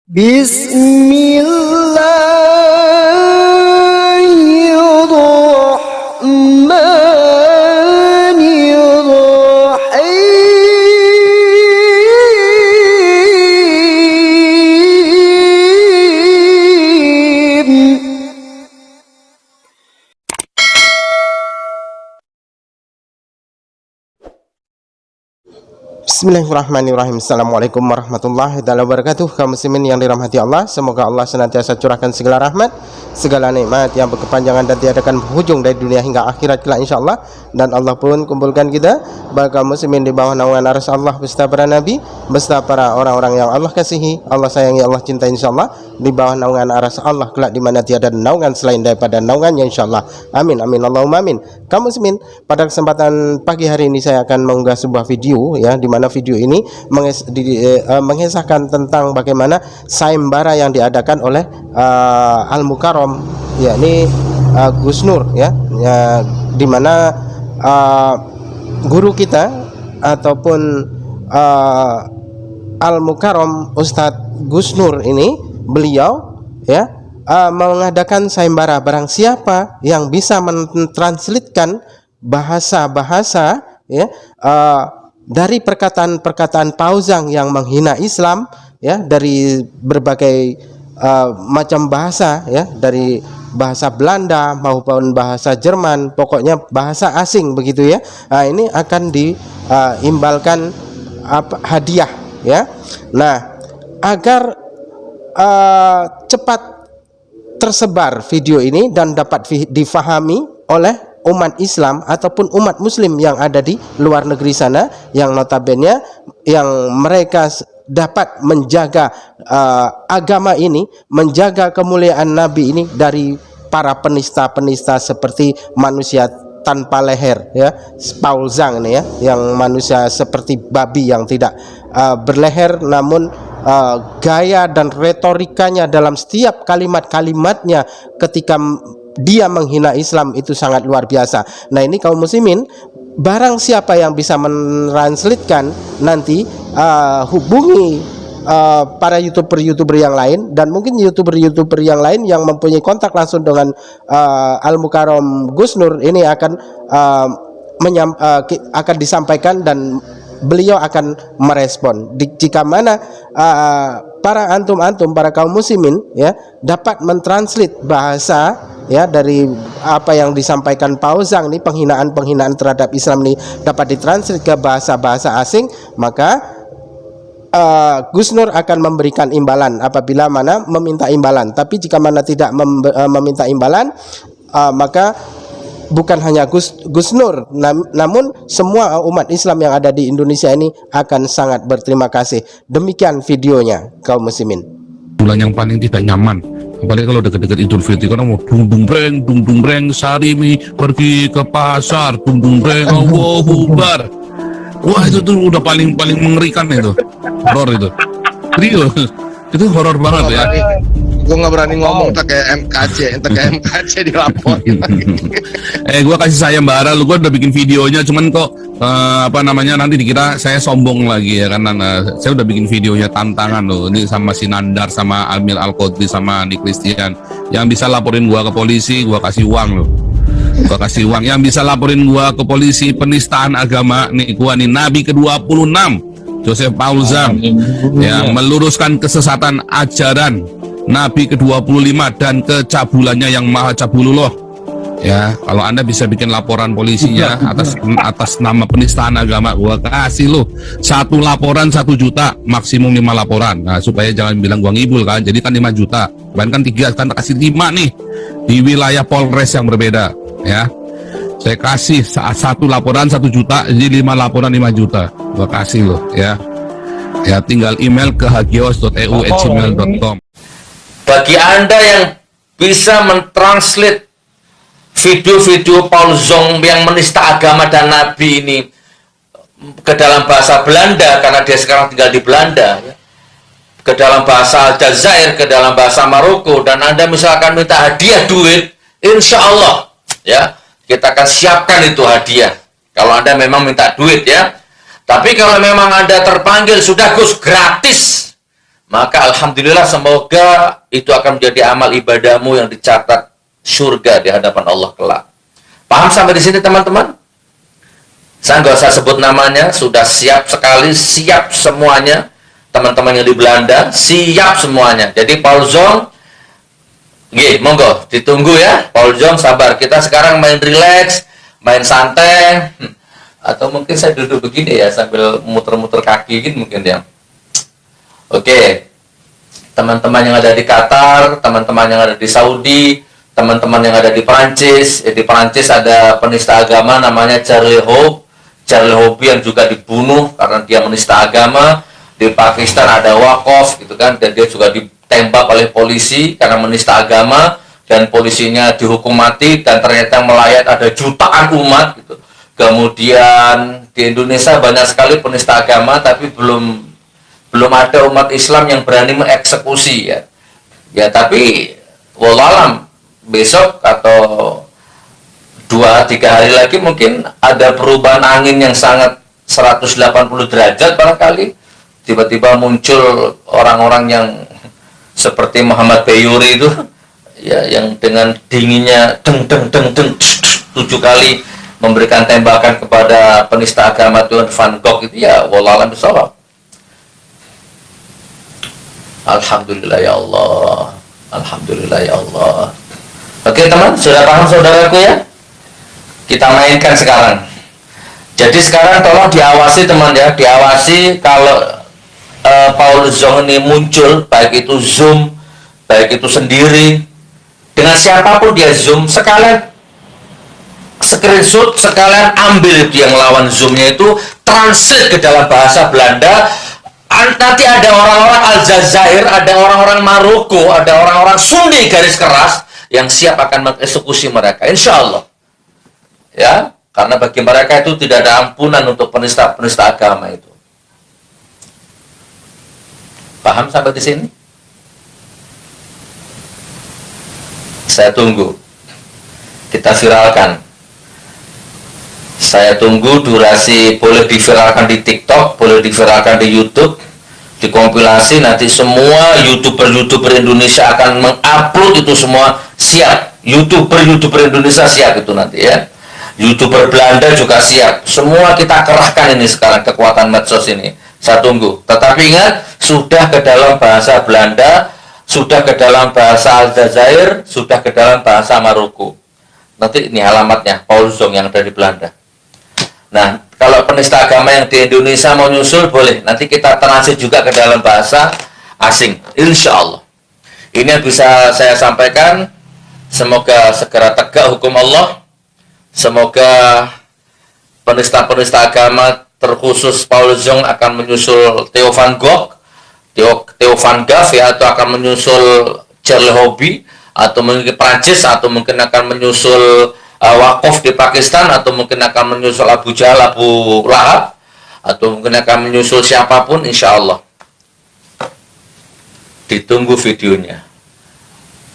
Bismillahirrahmanirrahim. Bismillahirrahmanirrahim. Assalamualaikum warahmatullahi wabarakatuh. Kaum muslimin yang dirahmati Allah, semoga Allah senantiasa curahkan segala rahmat, segala nikmat yang berkepanjangan dan tiada akan berhujung dari dunia hingga akhirat kelak insyaallah. Dan Allah pun kumpulkan kita kaum muslimin di bawah naungan arsy Allah beserta para nabi, beserta para orang-orang yang Allah kasihi, Allah sayangi, Allah cintai insyaallah, di bawah naungan arsy Allah kelak di mana tiada naungan selain daripada naungannya insyaallah. Amin amin Allahumma amin. Kaum muslimin, pada kesempatan pagi hari ini saya akan mengunggah sebuah video ya, di mana video ini mengisahkan tentang bagaimana sayembara yang diadakan oleh Al-Mukarram, yakni Gus Nur ya, di mana guru kita ataupun Al-Mukarram Ustadz Gus Nur ini, beliau ya mengadakan sayembara. Barang siapa yang bisa mentranslitkan bahasa-bahasa ya dari perkataan-perkataan pauzang yang menghina Islam ya, dari berbagai macam bahasa ya, dari bahasa Belanda maupun bahasa Jerman, pokoknya bahasa asing begitu ya. Nah, ini akan diimbalkan hadiah ya. Nah, agar cepat tersebar video ini dan dapat difahami oleh umat Islam ataupun umat muslim yang ada di luar negeri sana, yang notabene yang mereka dapat menjaga agama ini, menjaga kemuliaan Nabi ini dari para penista-penista seperti manusia tanpa leher ya, pauzang ini ya, yang manusia seperti babi yang tidak berleher, namun gaya dan retorikanya dalam setiap kalimat-kalimatnya ketika dia menghina Islam itu sangat luar biasa. Nah, ini kaum muslimin, barang siapa yang bisa mentranslitkan nanti hubungi para youtuber yang lain, dan mungkin youtuber yang lain yang mempunyai kontak langsung dengan Al-Mukarram Gus Nur ini akan akan disampaikan dan beliau akan merespon. Jika mana para para kaum muslimin ya dapat mentranslate bahasa ya dari apa yang disampaikan pauzang ini, penghinaan terhadap Islam ini dapat ditranslate ke bahasa-bahasa asing, maka Gus Nur akan memberikan imbalan apabila mana meminta imbalan. Tapi jika mana tidak meminta imbalan, maka bukan hanya Gus Nur, namun semua umat Islam yang ada di Indonesia ini akan sangat berterima kasih. Demikian videonya kaum muslimin. Bulan yang paling tidak nyaman, apalagi kalau dekat-dekat Idul Fitri, karena mau dung breng Sarimi pergi ke pasar, dung breng Allahu Akbar. Wah, itu tuh udah paling mengerikan itu, horor itu. Serius, itu horor banget ya. Gue nggak berani ngomong tak kayak MKC dilaporin. Gue kasih sayembara lu, gue udah bikin videonya, cuman kok nanti dikira saya sombong lagi ya, karena saya udah bikin videonya tantangan loh, ini sama si Nandar, sama Amil Al-Qodri, sama Andi Christian. Yang bisa laporin gua ke polisi, gua kasih uang loh. Gua kasih uang. Yang bisa laporin gua ke polisi penistaan agama nih, gua nih Nabi ke-26 Joseph Paulzam yang meluruskan kesesatan ajaran Nabi ke-25 dan kecabulannya yang maha cabulullah ya. Kalau Anda bisa bikin laporan polisinya atas nama penistaan agama, gua kasih lo 1 laporan 1 juta, maksimum 5 laporan. Nah, supaya jangan bilang gua ngibul kan, jadi kan 5 juta, bahkan 3, kan kasih 5 nih di wilayah Polres yang berbeda ya. Saya kasih 1 laporan 1 juta, jadi 5 laporan 5 juta, gua kasih lo ya. Ya, tinggal email ke hagios.eu@gmail.com. Bagi Anda yang bisa mentranslate video-video pauzong yang menista agama dan Nabi ini ke dalam bahasa Belanda, karena dia sekarang tinggal di Belanda ya, ke dalam bahasa Aljazair, ke dalam bahasa Maroko, dan Anda misalkan minta hadiah duit, insya Allah ya kita akan siapkan itu hadiah kalau Anda memang minta duit ya. Tapi kalau memang Anda terpanggil, sudah Gus gratis maka alhamdulillah semoga itu akan menjadi amal ibadahmu yang dicatat surga di hadapan Allah kelak. Paham sampai di sini teman-teman? Saya nggak usah sebut namanya, sudah siap sekali, siap semuanya. Teman-teman yang di Belanda, siap semuanya. Jadi Paul Zong, monggo, ditunggu ya. Paul Zong, sabar. Kita sekarang main relax, main santai. Atau mungkin saya duduk begini ya, sambil muter-muter kaki gitu mungkin ya. Oke, teman-teman yang ada di Qatar, teman-teman yang ada di Saudi, teman-teman yang ada di Perancis. Di Perancis ada penista agama namanya Charlie Hope yang juga dibunuh karena dia menista agama. Di Pakistan ada Waqaf gitu kan, dan dia juga ditembak oleh polisi karena menista agama, dan polisinya dihukum mati, dan ternyata melayat ada jutaan umat gitu. Kemudian di Indonesia banyak sekali penista agama, tapi belum ada umat Islam yang berani mengeksekusi ya. Ya tapi wallahualam besok atau 2-3 hari lagi mungkin ada perubahan angin yang sangat 180 derajat barangkali. Tiba-tiba muncul orang-orang yang seperti Muhammad Bayuri itu ya, yang dengan dinginnya deng 7 kali memberikan tembakan kepada penista agama Tuhan Van Gogh itu ya wallahualam bisawab. Alhamdulillah ya Allah. Alhamdulillah ya Allah. Oke teman, sudah paham saudaraku ya? Kita mainkan sekarang. Jadi sekarang tolong diawasi teman ya, diawasi kalau Paul Zong ini muncul, baik itu Zoom, baik itu sendiri, dengan siapapun dia Zoom, sekalian screenshot, sekalian ambil itu yang lawan Zoom-nya itu, translate ke dalam bahasa Belanda. Nanti ada orang-orang Aljazair, ada orang-orang Maroko, ada orang-orang Sunni garis keras yang siap akan mengeksekusi mereka, insya Allah. Ya, karena bagi mereka itu tidak ada ampunan untuk penista-penista agama itu. Paham sampai di sini? Saya tunggu. Kita viralkan. Saya tunggu durasi, boleh diviralkan di TikTok, boleh diviralkan di YouTube, dikompilasi, nanti semua YouTuber Indonesia akan mengupload itu semua, siap. YouTuber Indonesia siap itu nanti ya. YouTuber Belanda juga siap. Semua kita kerahkan ini sekarang kekuatan medsos ini. Saya tunggu. Tetapi ingat, sudah ke dalam bahasa Belanda, sudah ke dalam bahasa Aljazair, sudah ke dalam bahasa Maroko. Nanti ini alamatnya, Paul Zong yang ada di Belanda. Nah, kalau penista agama yang di Indonesia mau nyusul, boleh. Nanti kita translate juga ke dalam bahasa asing. Insya Allah. Ini yang bisa saya sampaikan. Semoga segera tegak hukum Allah. Semoga penista-penista agama, terkhusus Paul Zong, akan menyusul Theo Van Gogh, Theo Van Gogh ya, atau akan menyusul Charlie Hobe, atau mungkin Prancis, atau mungkin akan menyusul Waqaf di Pakistan, atau mungkin akan menyusul Abu Jahal, Abu Lahab, atau mungkin akan menyusul siapapun, insya Allah. Ditunggu videonya.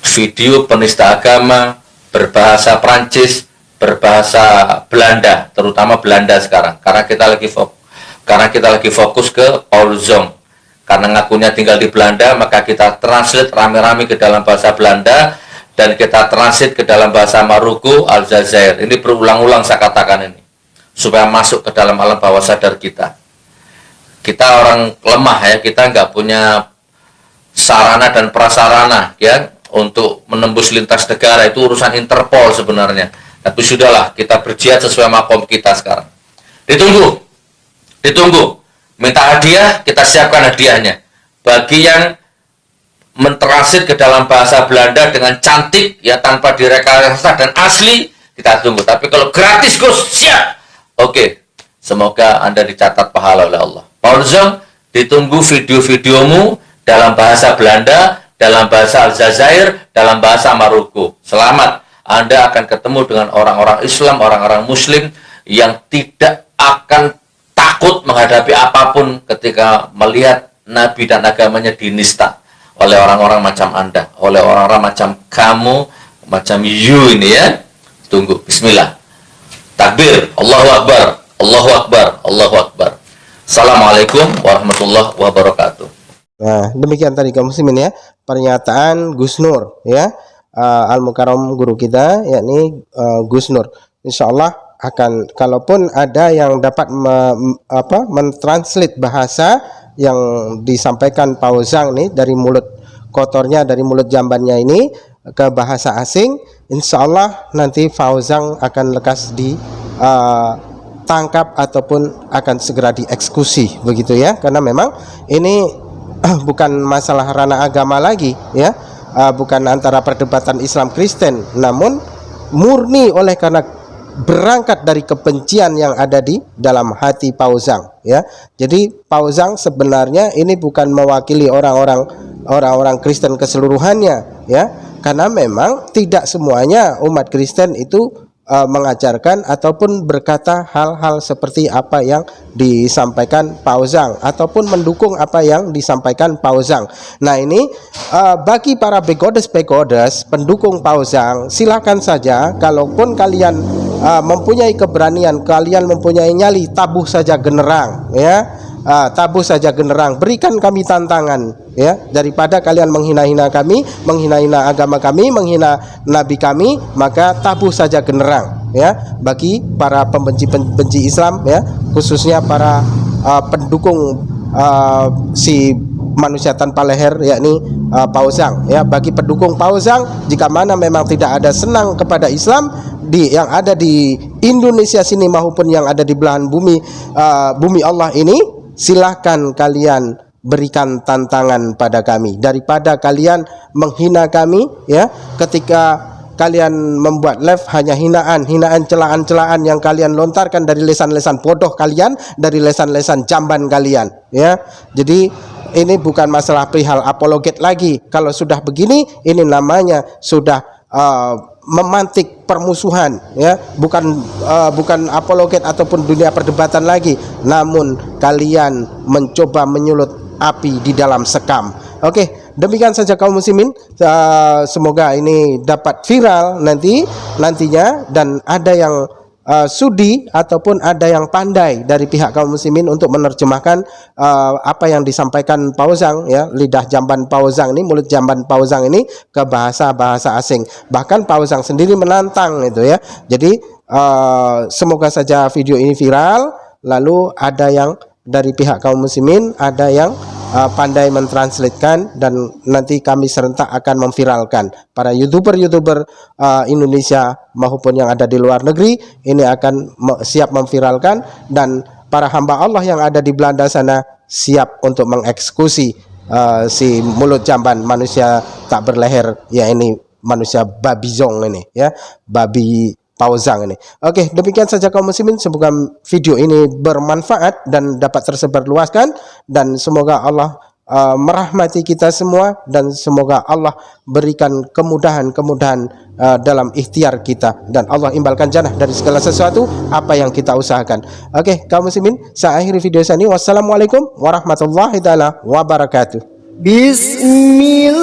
Video penista agama berbahasa Prancis, berbahasa Belanda, terutama Belanda sekarang. Karena kita lagi fokus ke Paul Zong. Karena ngakunya tinggal di Belanda, maka kita translate rame-rame ke dalam bahasa Belanda, dan kita transit ke dalam bahasa Maroko, Aljazair. Ini berulang-ulang saya katakan ini, supaya masuk ke dalam alam bawah sadar kita. Kita orang lemah ya, kita nggak punya sarana dan prasarana ya untuk menembus lintas negara. Itu urusan Interpol sebenarnya. Tapi sudahlah, kita berjihad sesuai makom kita sekarang. Ditunggu. Minta hadiah, kita siapkan hadiahnya. Bagi yang mentransit ke dalam bahasa Belanda dengan cantik ya, tanpa direkayasa dan asli, kita tunggu. Tapi kalau gratis Gus, siap. Oke. Semoga Anda dicatat pahala oleh Allah. Paul Zong, ditunggu video-videomu dalam bahasa Belanda, dalam bahasa Aljazair, dalam bahasa Maroko. Selamat. Anda akan ketemu dengan orang-orang Islam, orang-orang Muslim yang tidak akan takut menghadapi apapun ketika melihat Nabi dan agamanya dinista oleh orang-orang macam Anda, oleh orang-orang macam kamu, macam you ini ya. Tunggu. Bismillah. Takbir. Allahu Akbar. Allahu Akbar. Allahu Akbar. Assalamualaikum warahmatullahi wabarakatuh. Nah, demikian tadi kaum muslimin ya, pernyataan Gus Nur ya, Al-Mukarram guru kita yakni Gus Nur. Insyaallah akan, kalaupun ada yang dapat mentranslate bahasa yang disampaikan Pauzang nih dari mulut kotornya, dari mulut jambannya ini ke bahasa asing, insyaallah nanti Pauzang akan lekas ditangkap ataupun akan segera dieksekusi begitu ya, karena memang ini bukan masalah ranah agama lagi ya, bukan antara perdebatan Islam Kristen, namun murni oleh karena berangkat dari kebencian yang ada di dalam hati Pauzang ya. Jadi Pauzang sebenarnya ini bukan mewakili orang-orang Kristen keseluruhannya ya, karena memang tidak semuanya umat Kristen itu mengajarkan ataupun berkata hal-hal seperti apa yang disampaikan Pauzang ataupun mendukung apa yang disampaikan Pauzang. Nah ini bagi para begodes pendukung Pauzang, silakan saja, kalaupun kalian mempunyai keberanian, kalian mempunyai nyali, tabuh saja generang ya. Tabuh saja generang, berikan kami tantangan ya, daripada kalian menghina-hina kami, menghina-hina agama kami, menghina nabi kami, maka tabuh saja generang ya. Bagi para pembenci Islam ya, khususnya para pendukung si manusia tanpa leher yakni Pauzang ya. Bagi pendukung Pauzang, jika mana memang tidak ada senang kepada Islam yang ada di Indonesia sini maupun yang ada di belahan bumi Allah ini, silahkan kalian berikan tantangan pada kami, daripada kalian menghina kami ya. Ketika kalian membuat live hanya hinaan, celaan yang kalian lontarkan dari lesan-lesan bodoh kalian, dari lesan-lesan jamban kalian ya. Jadi ini bukan masalah perihal apologet lagi. Kalau sudah begini, ini namanya sudah memantik permusuhan ya, bukan apologet ataupun dunia perdebatan lagi, namun kalian mencoba menyulut api di dalam sekam. Oke, demikian saja kaum muslimin, semoga ini dapat viral nantinya, dan ada yang sudi ataupun ada yang pandai dari pihak kaum muslimin untuk menerjemahkan apa yang disampaikan Pauzang ya, lidah jamban Pauzang ini, mulut jamban Pauzang ini ke bahasa asing. Bahkan Pauzang sendiri menantang itu ya. Jadi semoga saja video ini viral, lalu ada yang dari pihak kaum muslimin, ada yang pandai mentranslatekan, dan nanti kami serentak akan memviralkan. Para youtuber Indonesia maupun yang ada di luar negeri ini akan siap memviralkan, dan para hamba Allah yang ada di Belanda sana siap untuk mengeksekusi si mulut jamban manusia tak berleher ya, ini manusia babi zong ini ya, babi Pauzang ini. Oke, demikian saja kaum muslimin, semoga video ini bermanfaat dan dapat tersebar luaskan, dan semoga Allah merahmati kita semua, dan semoga Allah berikan kemudahan dalam ikhtiar kita, dan Allah imbalkan jannah dari segala sesuatu apa yang kita usahakan. Oke, kaum muslimin, saya akhiri video saya ini. Wassalamualaikum warahmatullahi taala wabarakatuh. Bismillah.